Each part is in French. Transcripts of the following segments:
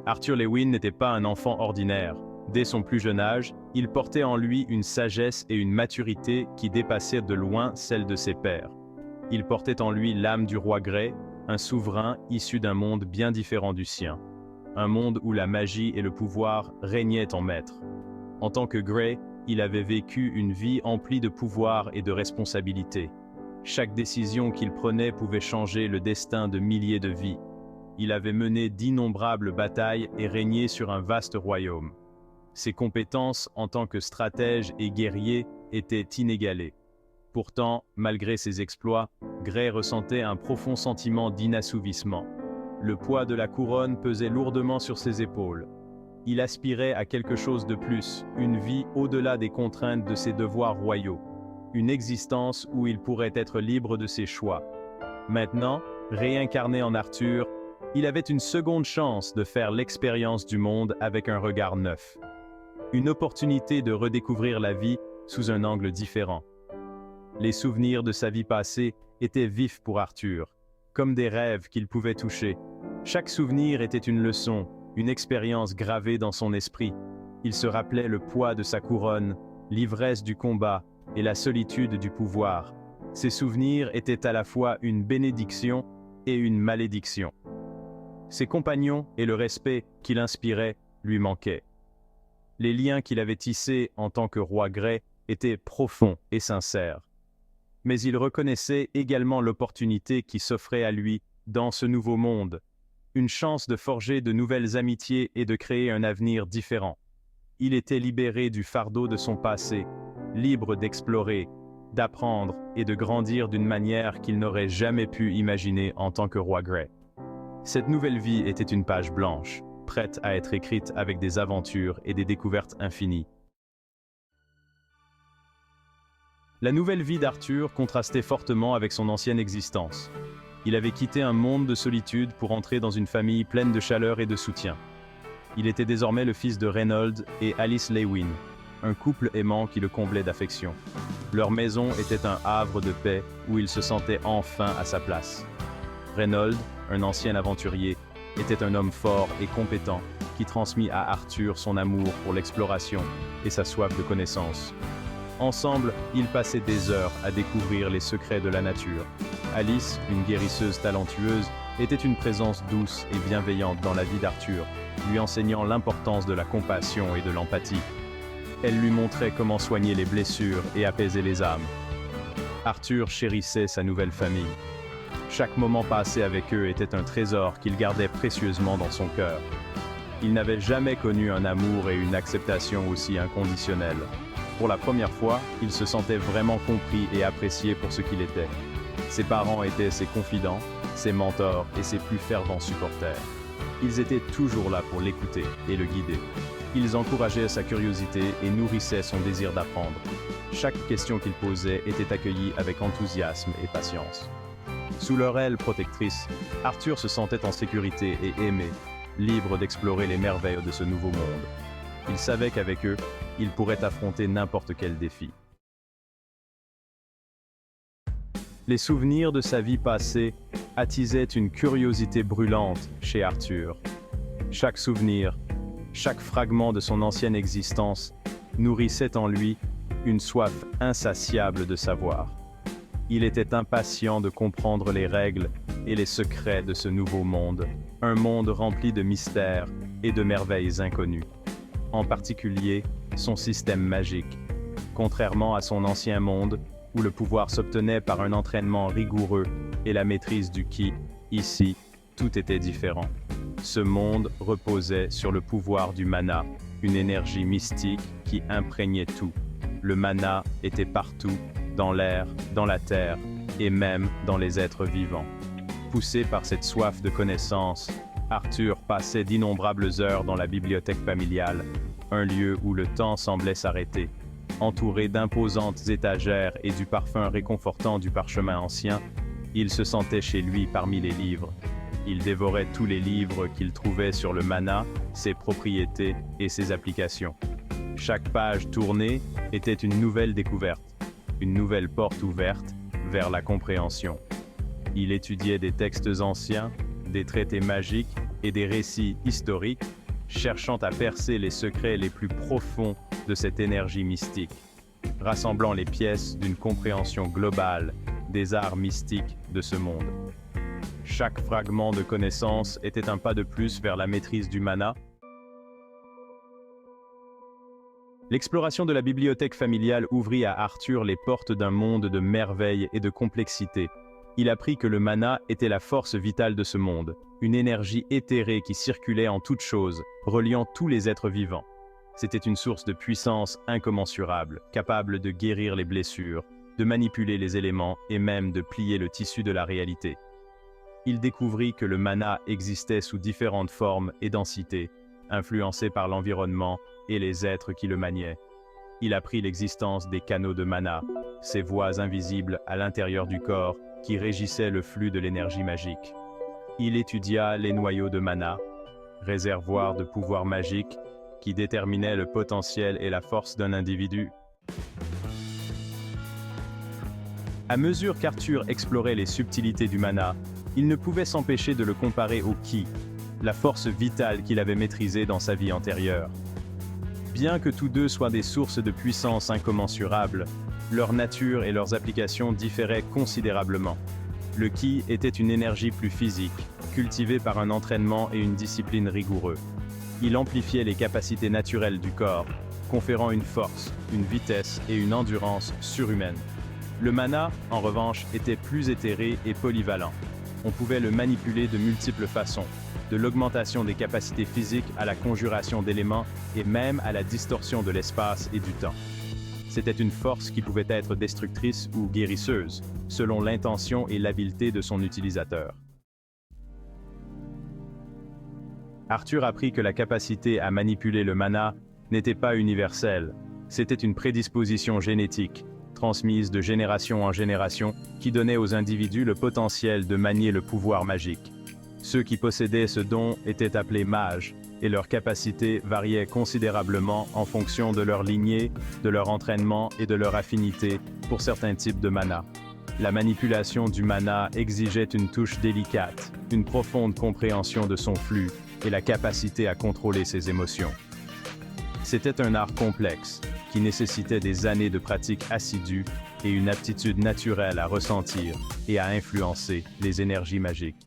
Arthur Lewin n'était pas un enfant ordinaire. Dès son plus jeune âge, il portait en lui une sagesse et une maturité qui dépassaient de loin celles de ses pairs. Il portait en lui l'âme du roi Grey, un souverain issu d'un monde bien différent du sien. Un monde où la magie et le pouvoir régnaient en maître. En tant que Grey, il avait vécu une vie emplie de pouvoir et de responsabilités. Chaque décision qu'il prenait pouvait changer le destin de milliers de vies. Il avait mené d'innombrables batailles et régné sur un vaste royaume. Ses compétences en tant que stratège et guerrier étaient inégalées. Pourtant, malgré ses exploits, Grey ressentait un profond sentiment d'inassouvissement. Le poids de la couronne pesait lourdement sur ses épaules. Il aspirait à quelque chose de plus, une vie au-delà des contraintes de ses devoirs royaux, une existence où il pourrait être libre de ses choix. Maintenant, réincarné en Arthur, il avait une seconde chance de faire l'expérience du monde avec un regard neuf. Une opportunité de redécouvrir la vie sous un angle différent. Les souvenirs de sa vie passée étaient vifs pour Arthur, comme des rêves qu'il pouvait toucher. Chaque souvenir était une leçon, une expérience gravée dans son esprit. Il se rappelait le poids de sa couronne, l'ivresse du combat et la solitude du pouvoir. Ces souvenirs étaient à la fois une bénédiction et une malédiction. Ses compagnons et le respect qu'il inspirait lui manquaient. Les liens qu'il avait tissés en tant que roi Grey étaient profonds et sincères. Mais il reconnaissait également l'opportunité qui s'offrait à lui dans ce nouveau monde, une chance de forger de nouvelles amitiés et de créer un avenir différent. Il était libéré du fardeau de son passé, libre d'explorer, d'apprendre et de grandir d'une manière qu'il n'aurait jamais pu imaginer en tant que roi Grey. Cette nouvelle vie était une page blanche, prête à être écrite avec des aventures et des découvertes infinies. La nouvelle vie d'Arthur contrastait fortement avec son ancienne existence. Il avait quitté un monde de solitude pour entrer dans une famille pleine de chaleur et de soutien. Il était désormais le fils de Reynold et Alice Lewin, un couple aimant qui le comblait d'affection. Leur maison était un havre de paix où il se sentait enfin à sa place. Reynold, un ancien aventurier, était un homme fort et compétent qui transmit à Arthur son amour pour l'exploration et sa soif de connaissance. Ensemble, ils passaient des heures à découvrir les secrets de la nature. Alice, une guérisseuse talentueuse, était une présence douce et bienveillante dans la vie d'Arthur, lui enseignant l'importance de la compassion et de l'empathie. Elle lui montrait comment soigner les blessures et apaiser les âmes. Arthur chérissait sa nouvelle famille. Chaque moment passé avec eux était un trésor qu'il gardait précieusement dans son cœur. Il n'avait jamais connu un amour et une acceptation aussi inconditionnels. Pour la première fois, il se sentait vraiment compris et apprécié pour ce qu'il était. Ses parents étaient ses confidents, ses mentors et ses plus fervents supporters. Ils étaient toujours là pour l'écouter et le guider. Ils encourageaient sa curiosité et nourrissaient son désir d'apprendre. Chaque question qu'il posait était accueillie avec enthousiasme et patience. Sous leur aile protectrice, Arthur se sentait en sécurité et aimé, libre d'explorer les merveilles de ce nouveau monde. Il savait qu'avec eux, il pourrait affronter n'importe quel défi. Les souvenirs de sa vie passée attisaient une curiosité brûlante chez Arthur. Chaque souvenir, chaque fragment de son ancienne existence nourrissait en lui une soif insatiable de savoir. Il était impatient de comprendre les règles et les secrets de ce nouveau monde, un monde rempli de mystères et de merveilles inconnues. En particulier, son système magique. Contrairement à son ancien monde, où le pouvoir s'obtenait par un entraînement rigoureux et la maîtrise du ki, ici, tout était différent. Ce monde reposait sur le pouvoir du mana, une énergie mystique qui imprégnait tout. Le mana était partout, dans l'air, dans la terre, et même dans les êtres vivants. Poussé par cette soif de connaissance, Arthur passait d'innombrables heures dans la bibliothèque familiale, un lieu où le temps semblait s'arrêter. Entouré d'imposantes étagères et du parfum réconfortant du parchemin ancien, il se sentait chez lui parmi les livres. Il dévorait tous les livres qu'il trouvait sur le mana, ses propriétés et ses applications. Chaque page tournée était une nouvelle découverte, une nouvelle porte ouverte vers la compréhension. Il étudiait des textes anciens, des traités magiques et des récits historiques, cherchant à percer les secrets les plus profonds de cette énergie mystique, rassemblant les pièces d'une compréhension globale des arts mystiques de ce monde. Chaque fragment de connaissance était un pas de plus vers la maîtrise du mana. L'exploration de la bibliothèque familiale ouvrit à Arthur les portes d'un monde de merveilles et de complexité. Il apprit que le mana était la force vitale de ce monde, une énergie éthérée qui circulait en toutes choses, reliant tous les êtres vivants. C'était une source de puissance incommensurable, capable de guérir les blessures, de manipuler les éléments et même de plier le tissu de la réalité. Il découvrit que le mana existait sous différentes formes et densités, influencé par l'environnement et les êtres qui le maniaient. Il apprit l'existence des canaux de mana, ces voies invisibles à l'intérieur du corps qui régissaient le flux de l'énergie magique. Il étudia les noyaux de mana, réservoirs de pouvoir magique qui déterminaient le potentiel et la force d'un individu. À mesure qu'Arthur explorait les subtilités du mana, il ne pouvait s'empêcher de le comparer au ki, la force vitale qu'il avait maîtrisée dans sa vie antérieure. Bien que tous deux soient des sources de puissance incommensurables, leur nature et leurs applications différaient considérablement. Le ki était une énergie plus physique, cultivée par un entraînement et une discipline rigoureux. Il amplifiait les capacités naturelles du corps, conférant une force, une vitesse et une endurance surhumaines. Le mana, en revanche, était plus éthéré et polyvalent. On pouvait le manipuler de multiples façons, de l'augmentation des capacités physiques à la conjuration d'éléments et même à la distorsion de l'espace et du temps. C'était une force qui pouvait être destructrice ou guérisseuse, selon l'intention et l'habileté de son utilisateur. Arthur apprit que la capacité à manipuler le mana n'était pas universelle, c'était une prédisposition génétique, transmise de génération en génération, qui donnait aux individus le potentiel de manier le pouvoir magique. Ceux qui possédaient ce don étaient appelés mages, et leurs capacités variaient considérablement en fonction de leur lignée, de leur entraînement et de leur affinité pour certains types de mana. La manipulation du mana exigeait une touche délicate, une profonde compréhension de son flux et la capacité à contrôler ses émotions. C'était un art complexe, qui nécessitait des années de pratique assidue et une aptitude naturelle à ressentir et à influencer les énergies magiques.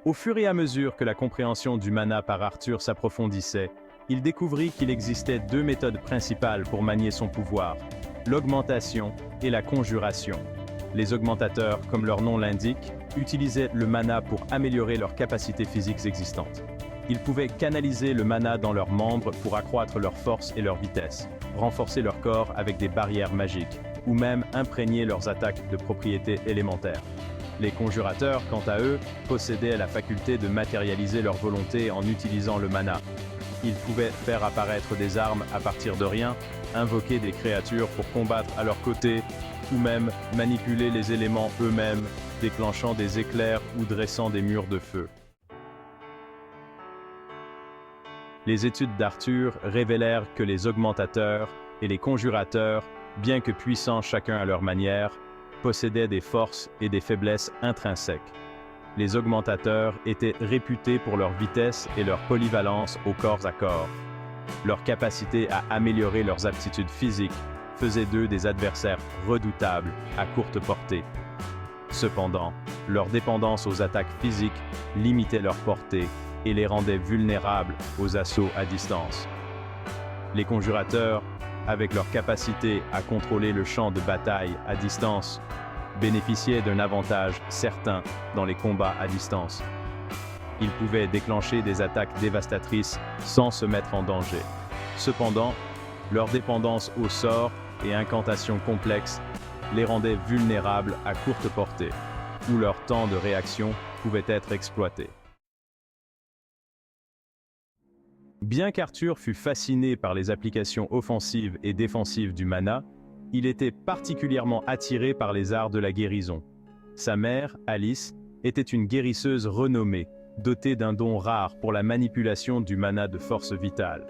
Au fur et à mesure que la compréhension du mana par Arthur s'approfondissait, il découvrit qu'il existait deux méthodes principales pour manier son pouvoir, l'augmentation et la conjuration. Les augmentateurs, comme leur nom l'indique, utilisaient le mana pour améliorer leurs capacités physiques existantes. Ils pouvaient canaliser le mana dans leurs membres pour accroître leur force et leur vitesse, renforcer leur corps avec des barrières magiques, ou même imprégner leurs attaques de propriétés élémentaires. Les conjurateurs, quant à eux, possédaient la faculté de matérialiser leur volonté en utilisant le mana. Ils pouvaient faire apparaître des armes à partir de rien, invoquer des créatures pour combattre à leur côté, ou même manipuler les éléments eux-mêmes, déclenchant des éclairs ou dressant des murs de feu. Les études d'Arthur révélèrent que les augmentateurs et les conjurateurs, bien que puissants chacun à leur manière, possédaient des forces et des faiblesses intrinsèques. Les augmentateurs étaient réputés pour leur vitesse et leur polyvalence au corps à corps. Leur capacité à améliorer leurs aptitudes physiques faisait d'eux des adversaires redoutables à courte portée. Cependant, leur dépendance aux attaques physiques limitait leur portée et les rendait vulnérables aux assauts à distance. Les conjurateurs, avec leur capacité à contrôler le champ de bataille à distance, bénéficiaient d'un avantage certain dans les combats à distance. Ils pouvaient déclencher des attaques dévastatrices sans se mettre en danger. Cependant, leur dépendance aux sorts et incantations complexes les rendait vulnérables à courte portée, où leur temps de réaction pouvait être exploité. Bien qu'Arthur fût fasciné par les applications offensives et défensives du mana, il était particulièrement attiré par les arts de la guérison. Sa mère, Alice, était une guérisseuse renommée, dotée d'un don rare pour la manipulation du mana de force vitale.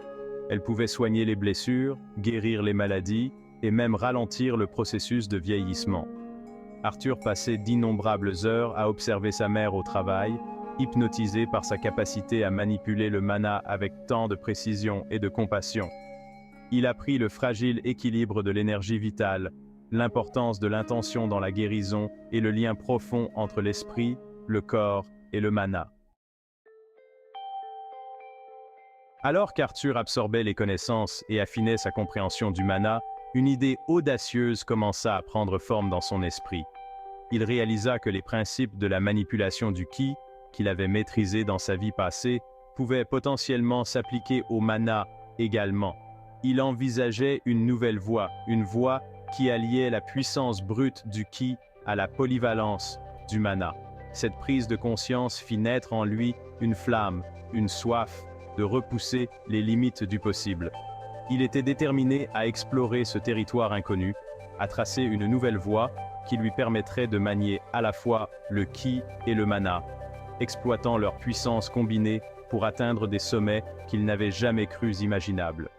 Elle pouvait soigner les blessures, guérir les maladies et même ralentir le processus de vieillissement. Arthur passait d'innombrables heures à observer sa mère au travail, hypnotisé par sa capacité à manipuler le mana avec tant de précision et de compassion. Il apprit le fragile équilibre de l'énergie vitale, l'importance de l'intention dans la guérison et le lien profond entre l'esprit, le corps et le mana. Alors qu'Arthur absorbait les connaissances et affinait sa compréhension du mana, une idée audacieuse commença à prendre forme dans son esprit. Il réalisa que les principes de la manipulation du ki, qu'il avait maîtrisé dans sa vie passée, pouvaient potentiellement s'appliquer au mana également. Il envisageait une nouvelle voie, une voie qui alliait la puissance brute du ki à la polyvalence du mana. Cette prise de conscience fit naître en lui une flamme, une soif de repousser les limites du possible. Il était déterminé à explorer ce territoire inconnu, à tracer une nouvelle voie qui lui permettrait de manier à la fois le ki et le mana, exploitant leur puissance combinée pour atteindre des sommets qu'il n'avait jamais crus imaginables.